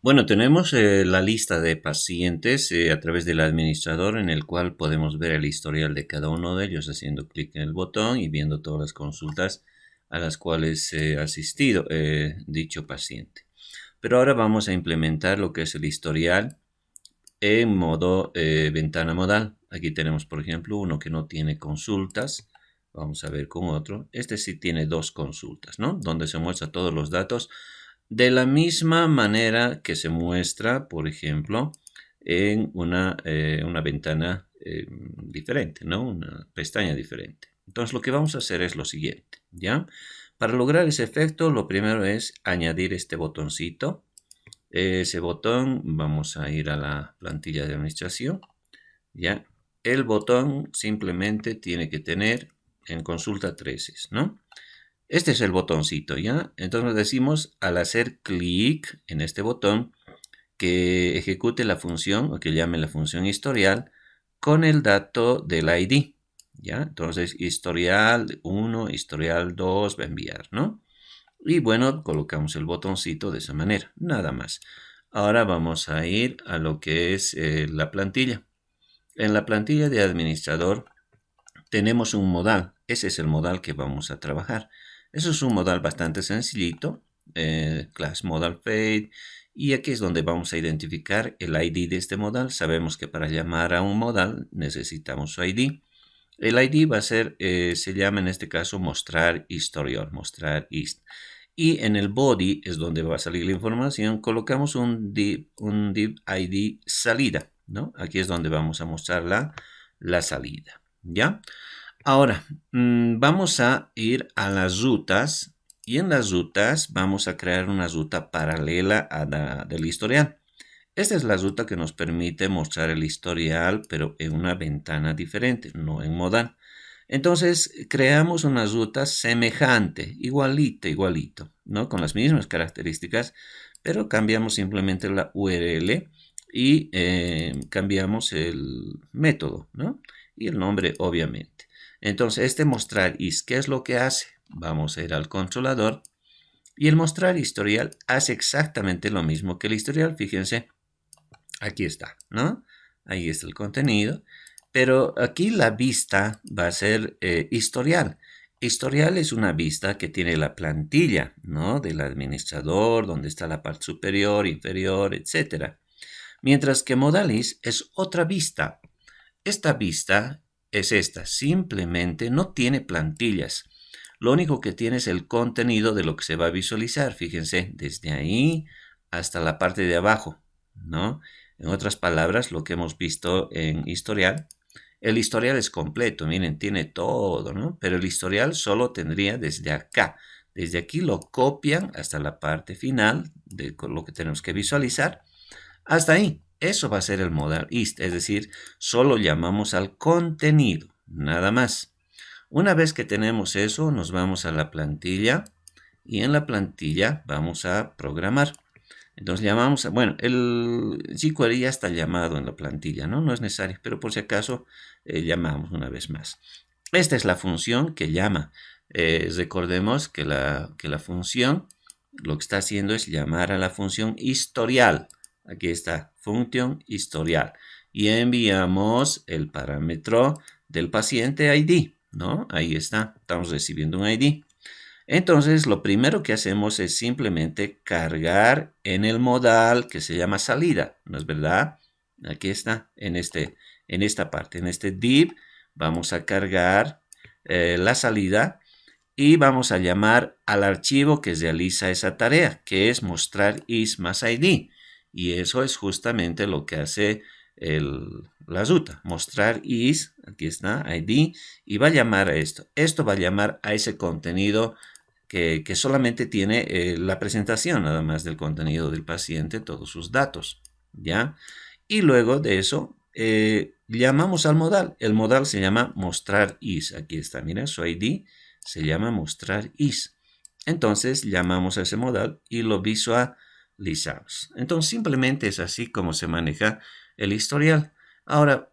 Bueno, tenemos la lista de pacientes a través del administrador en el cual podemos ver el historial de cada uno de ellos haciendo clic en el botón y viendo todas las consultas a las cuales ha asistido dicho paciente. Pero ahora vamos a implementar lo que es el historial en modo ventana modal. Aquí tenemos, por ejemplo, uno que no tiene consultas. Vamos a ver con otro. Este sí tiene dos consultas, ¿no? Donde se muestran todos los datos de la misma manera que se muestra, por ejemplo, en una ventana diferente, ¿no? Una pestaña diferente. Entonces, lo que vamos a hacer es lo siguiente, ¿ya? Para lograr ese efecto, lo primero es añadir este botoncito. Ese botón, vamos a ir a la plantilla de administración, ¿ya? El botón simplemente tiene que tener en consulta 13, ¿no? Este es el botoncito, ¿ya? Entonces decimos al hacer clic en este botón que ejecute la función o que llame la función historial con el dato del ID, ¿ya? Entonces historial 1, historial 2 va a enviar, ¿no? Y bueno, colocamos el botoncito de esa manera, nada más. Ahora vamos a ir a lo que es la plantilla. En la plantilla de administrador tenemos un modal. Ese es el modal que vamos a trabajar. Eso es un modal bastante sencillito. Class modal fade. Y aquí es donde vamos a identificar el ID de este modal. Sabemos que para llamar a un modal necesitamos su ID. El ID va a ser, se llama en este caso mostrar historial, mostrar hist. Y en el body es donde va a salir la información. Colocamos un div ID salida, ¿no? Aquí es donde vamos a mostrar la salida, ¿ya? Ahora, vamos a ir a las rutas y en las rutas vamos a crear una ruta paralela a la del historial. Esta es la ruta que nos permite mostrar el historial, pero en una ventana diferente, no en modal. Entonces, creamos una ruta semejante, igualito, ¿no? Con las mismas características, pero cambiamos simplemente la URL y cambiamos el método, ¿no? Y el nombre, obviamente. Entonces, este mostrar is, ¿qué es lo que hace? Vamos a ir al controlador y el mostrar historial hace exactamente lo mismo que el historial. Fíjense, aquí está, ¿no? Ahí está el contenido. Pero aquí la vista va a ser historial. Historial es una vista que tiene la plantilla, ¿no? Del administrador, donde está la parte superior, inferior, etc. Mientras que Modalis es otra vista. Esta vista es esta, simplemente no tiene plantillas. Lo único que tiene es el contenido de lo que se va a visualizar. Fíjense, desde ahí hasta la parte de abajo, ¿no? En otras palabras, lo que hemos visto en historial, el historial es completo, miren, tiene todo, ¿no? Pero el historial solo tendría desde acá. Desde aquí lo copian hasta la parte final de lo que tenemos que visualizar. Hasta ahí. Eso va a ser el modal ist, es decir, solo llamamos al contenido, nada más. Una vez que tenemos eso, nos vamos a la plantilla y en la plantilla vamos a programar. Entonces llamamos, bueno, el jQuery ya está llamado en la plantilla, ¿no? No es necesario, pero por si acaso llamamos una vez más. Esta es la función que llama. Recordemos que la función lo que está haciendo es llamar a la función historial. Aquí está, función historial. Y enviamos el parámetro del paciente ID, ¿no? Ahí está, estamos recibiendo un ID. Entonces, lo primero que hacemos es simplemente cargar en el modal que se llama salida, ¿no es verdad? Aquí está, en esta parte, en este div, vamos a cargar la salida y vamos a llamar al archivo que realiza esa tarea, que es mostrar is más ID. Y eso es justamente lo que hace la ruta, mostrar is, aquí está, ID, y va a llamar a esto. Esto va a llamar a ese contenido que solamente tiene la presentación nada más del contenido del paciente, todos sus datos, ¿ya? Y luego de eso, llamamos al modal. El modal se llama mostrar is. Aquí está, mira, su ID se llama mostrar is. Entonces, llamamos a ese modal y lo visualizamos. Entonces, simplemente es así como se maneja el historial. Ahora,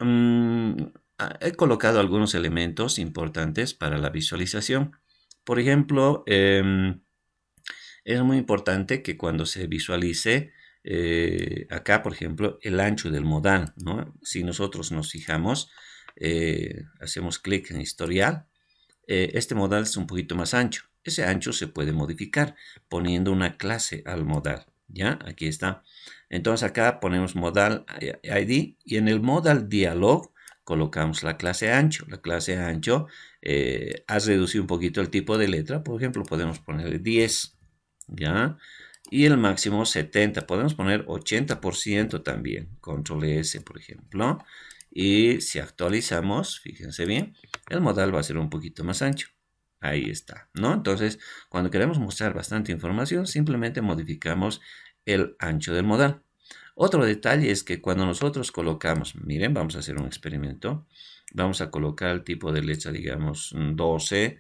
he colocado algunos elementos importantes para la visualización. Por ejemplo, es muy importante que cuando se visualice acá, por ejemplo, el ancho del modal, ¿no? Si nosotros nos fijamos, hacemos clic en historial, este modal es un poquito más ancho. Ese ancho se puede modificar poniendo una clase al modal, ¿ya? Aquí está. Entonces acá ponemos modal ID y en el modal dialog colocamos la clase ancho. La clase ancho has reducido un poquito el tipo de letra. Por ejemplo, podemos ponerle 10, ¿ya? Y el máximo 70. Podemos poner 80% también. Control S, por ejemplo. Y si actualizamos, fíjense bien, el modal va a ser un poquito más ancho. Ahí está, ¿no? Entonces, cuando queremos mostrar bastante información, simplemente modificamos el ancho del modal. Otro detalle es que cuando nosotros colocamos, miren, vamos a hacer un experimento. Vamos a colocar el tipo de letra, digamos, 12,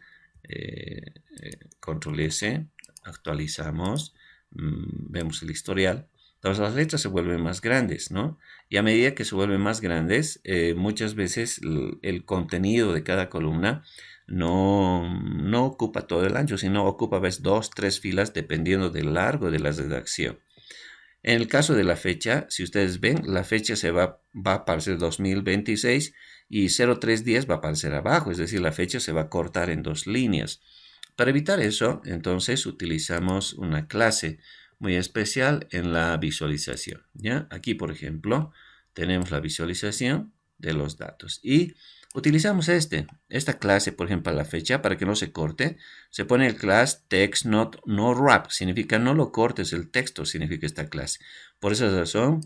control S, actualizamos, vemos el historial. Entonces las letras se vuelven más grandes, ¿no? Y a medida que se vuelven más grandes, muchas veces el contenido de cada columna no ocupa todo el ancho, sino ocupa a veces 2, 3 filas dependiendo del largo de la redacción. En el caso de la fecha, si ustedes ven, la fecha va a aparecer 2026 y 0310 va a aparecer abajo, es decir, la fecha se va a cortar en 2 líneas. Para evitar eso, entonces utilizamos una clase muy especial en la visualización, ¿ya? Aquí, por ejemplo, tenemos la visualización de los datos y utilizamos esta clase, por ejemplo, la fecha, para que no se corte. Se pone el class text not no wrap, significa no lo cortes el texto, significa esta clase. Por esa razón,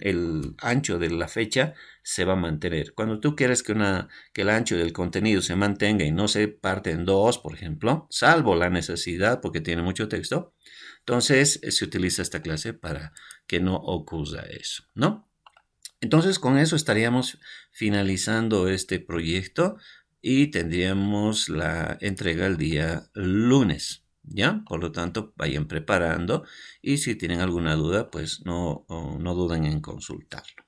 el ancho de la fecha se va a mantener. Cuando tú quieres que el ancho del contenido se mantenga y no se parte en dos, por ejemplo, salvo la necesidad porque tiene mucho texto, entonces se utiliza esta clase para que no ocurra eso, ¿no? Entonces con eso estaríamos finalizando este proyecto y tendríamos la entrega el día lunes, ¿ya? Por lo tanto, vayan preparando y si tienen alguna duda, pues no duden en consultarlo.